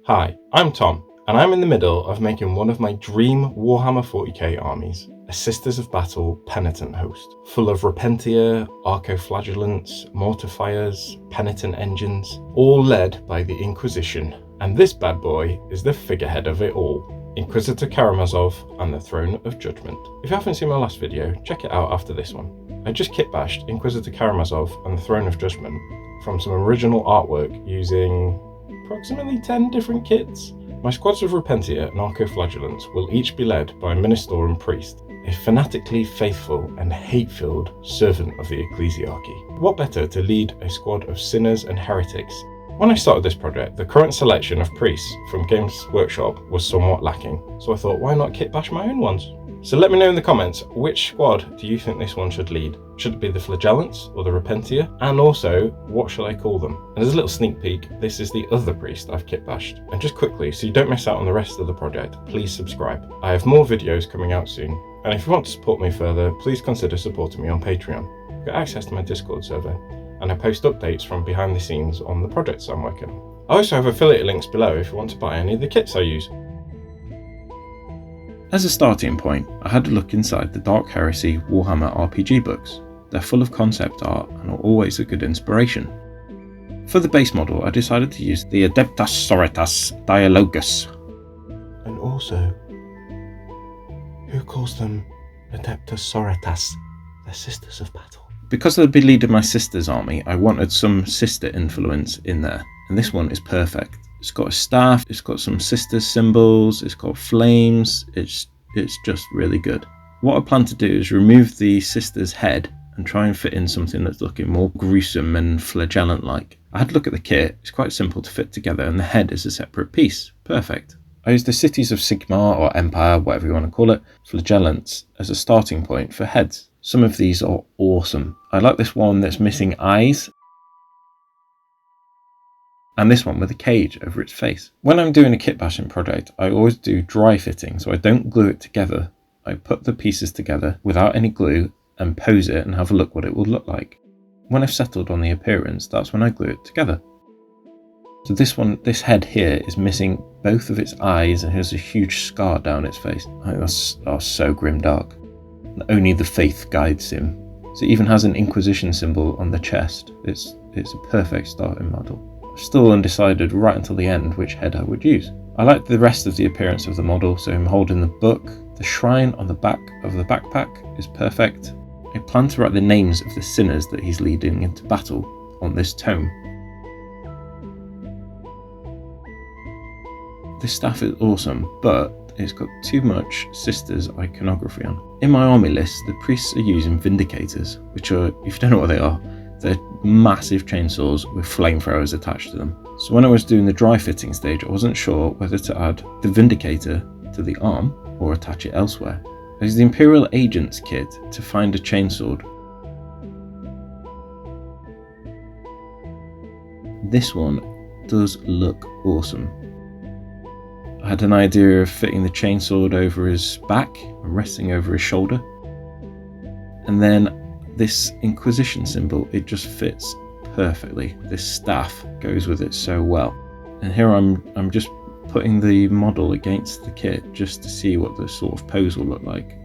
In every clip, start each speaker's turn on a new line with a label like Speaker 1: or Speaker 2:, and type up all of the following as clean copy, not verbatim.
Speaker 1: Hi, I'm Tom, and I'm in the middle of making one of my dream Warhammer 40k armies, a Sisters of Battle penitent host, full of Repentia, Arcoflagellants, Mortifiers, Penitent Engines, all led by the Inquisition, and this bad boy is the figurehead of it all, Inquisitor Karamazov and the Throne of Judgment. If you haven't seen my last video, check it out after this one. I just kitbashed Inquisitor Karamazov and the Throne of Judgment from some original artwork using approximately 10 different kits. My squads of Repentia and Arcoflagellants will each be led by a Ministorum Priest, a fanatically faithful and hate-filled servant of the Ecclesiarchy. What better to lead a squad of sinners and heretics? When I started this project, the current selection of priests from Games Workshop was somewhat lacking, so I thought, why not kitbash my own ones? So let me know in the comments, which squad do you think this one should lead? Should it be the Flagellants or the Repentia? And also, what should I call them? And as a little sneak peek, this is the other priest I've kitbashed. And just quickly, so you don't miss out on the rest of the project, please subscribe. I have more videos coming out soon. And if you want to support me further, please consider supporting me on Patreon. You've got access to my Discord server, and I post updates from behind the scenes on the projects I'm working on. I also have affiliate links below if you want to buy any of the kits I use. As a starting point, I had a look inside the Dark Heresy Warhammer RPG books. They're full of concept art and are always a good inspiration. For the base model, I decided to use the Adepta Sororitas Dialogus. And also, who calls them Adepta Sororitas? They're Sisters of Battle. Because I'd be leading my sister's army, I wanted some sister influence in there, and this one is perfect. It's got a staff, it's got some sisters symbols, it's got flames, it's just really good. What I plan to do is remove the sister's head and try and fit in something that's looking more gruesome and flagellant-like. I had a look at the kit, it's quite simple to fit together, and the head is a separate piece. Perfect. I used the Cities of Sigmar, or Empire, whatever you want to call it, flagellants, as a starting point for heads. Some of these are awesome. I like this one that's missing eyes, and this one with a cage over its face. When I'm doing a kitbashing project, I always do dry fitting, so I don't glue it together. I put the pieces together without any glue and pose it and have a look what it will look like. When I've settled on the appearance, that's when I glue it together. So this head here is missing both of its eyes and has a huge scar down its face. I think that's so grimdark. Only the faith guides him. So it even has an Inquisition symbol on the chest. It's a perfect starting model. Still undecided right until the end which head I would use. I like the rest of the appearance of the model, so I'm holding the book. The shrine on the back of the backpack is perfect. I plan to write the names of the sinners that he's leading into battle on this tome. This staff is awesome, but it's got too much sisters iconography on. In my army list, the priests are using Vindicators, which are, if you don't know what they are, they're massive chainsaws with flamethrowers attached to them. So when I was doing the dry fitting stage, I wasn't sure whether to add the Vindicator to the arm or attach it elsewhere. I used the Imperial Agents kit to find a chainsword. This one does look awesome. I had an idea of fitting the chainsword over his back and resting over his shoulder. And then this Inquisition symbol, it just fits perfectly. This staff goes with it so well. And here I'm just putting the model against the kit just to see what the sort of pose will look like.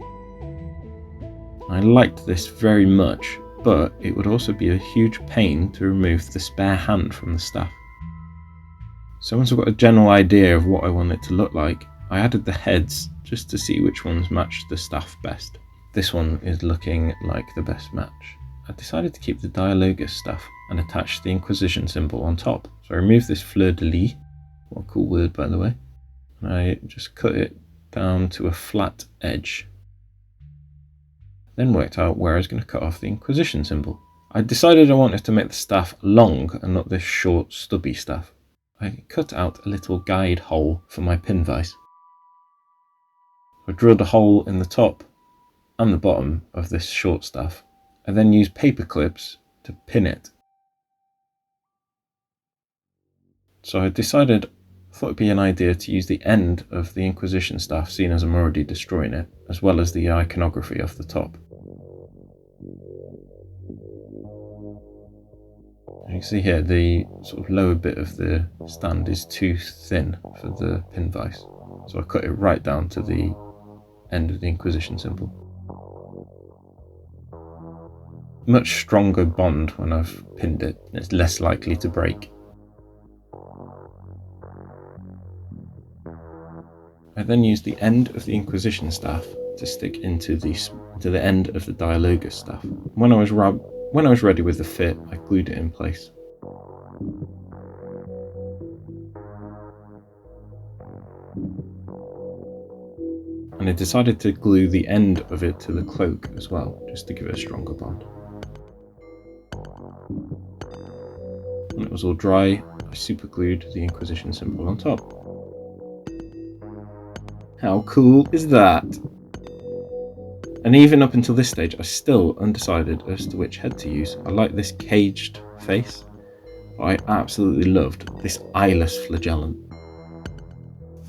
Speaker 1: I liked this very much, but it would also be a huge pain to remove the spare hand from the staff. So once I've got a general idea of what I want it to look like, I added the heads just to see which ones matched the staff best. This one is looking like the best match. I decided to keep the Dialogus stuff and attach the Inquisition symbol on top. So I removed this fleur-de-lis, what a cool word by the way, and I just cut it down to a flat edge. Then worked out where I was going to cut off the Inquisition symbol. I decided I wanted to make the staff long and not this short stubby staff. I cut out a little guide hole for my pin vise. I drilled a hole in the top and the bottom of this short staff. I then used paper clips to pin it. So I thought it'd be an idea to use the end of the Inquisition staff, seeing as I'm already destroying it, as well as the iconography off the top. I
Speaker 2: You can see here the sort of lower bit of the stand is too thin for the pin vise, so I cut it right down to the end of the Inquisition symbol. Much stronger bond when I've pinned it, it's less likely to break. I then use the end of the Inquisition staff to stick into the end of the Dialogus staff. When I was ready with the fit, I glued it in place. And I decided to glue the end of it to the cloak as well, just to give it a stronger bond. When it was all dry, I super glued the Inquisition symbol on top. How cool is that? And even up until this stage, I was still undecided as to which head to use. I like this caged face, but I absolutely loved this eyeless flagellant.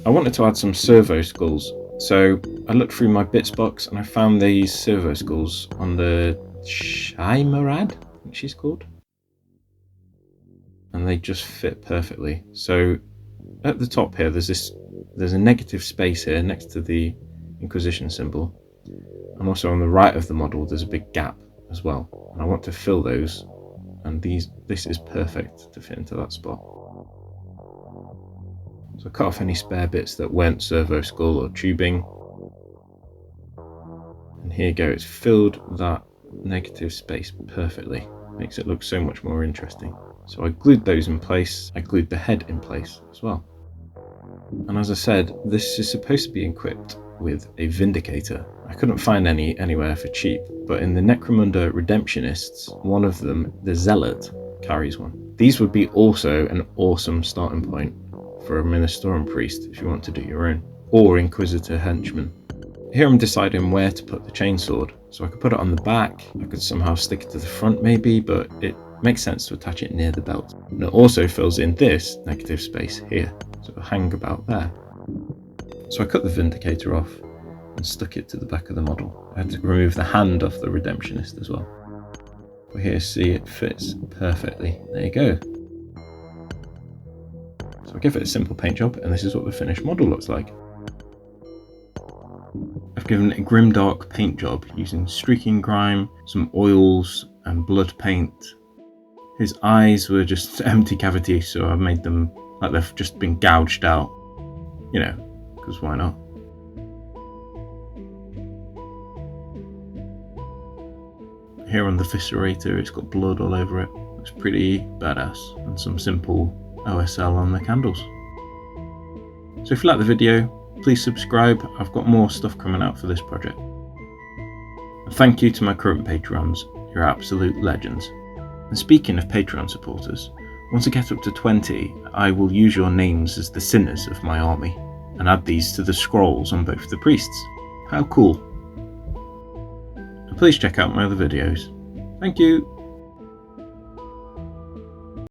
Speaker 2: I wanted to add some servo skulls, so I looked through my bits box and I found these servo skulls on the Chimerad, I think she's called. And they just fit perfectly. So at the top here, there's a negative space here next to the Inquisition symbol. And also on the right of the model, there's a big gap as well. And I want to fill those, and this is perfect to fit into that spot. So I cut off any spare bits that weren't servo skull or tubing. And here you go, it's filled that negative space perfectly. Makes it look so much more interesting. So I glued those in place, I glued the head in place as well. And as I said, this is supposed to be equipped with a Vindicator. I couldn't find any anywhere for cheap, but in the Necromunda Redemptionists, one of them, the Zealot, carries one. These would be also an awesome starting point for a Ministorum Priest if you want to do your own, or Inquisitor Henchman. Here I'm deciding where to put the chainsword, so I could put it on the back, I could somehow stick it to the front maybe, but it makes sense to attach it near the belt. And it also fills in this negative space here, so it'll hang about there. So I cut the Vindicator off and stuck it to the back of the model. I had to remove the hand off the Redemptionist as well. But here, see, it fits perfectly. There you go. So I give it a simple paint job, and this is what the finished model looks like. I've given it a grimdark paint job using streaking grime, some oils and blood paint. His eyes were just empty cavities, so I made them like they've just been gouged out. You know, because why not? Here on the Viscerator, it's got blood all over it. It's pretty badass, and some simple OSL on the candles. So if you like the video, please subscribe. I've got more stuff coming out for this project. And thank you to my current Patreons, you're absolute legends. And speaking of Patreon supporters, once I get up to 20, I will use your names as the sinners of my army, and add these to the scrolls on both the priests. How cool. And please check out my other videos. Thank you.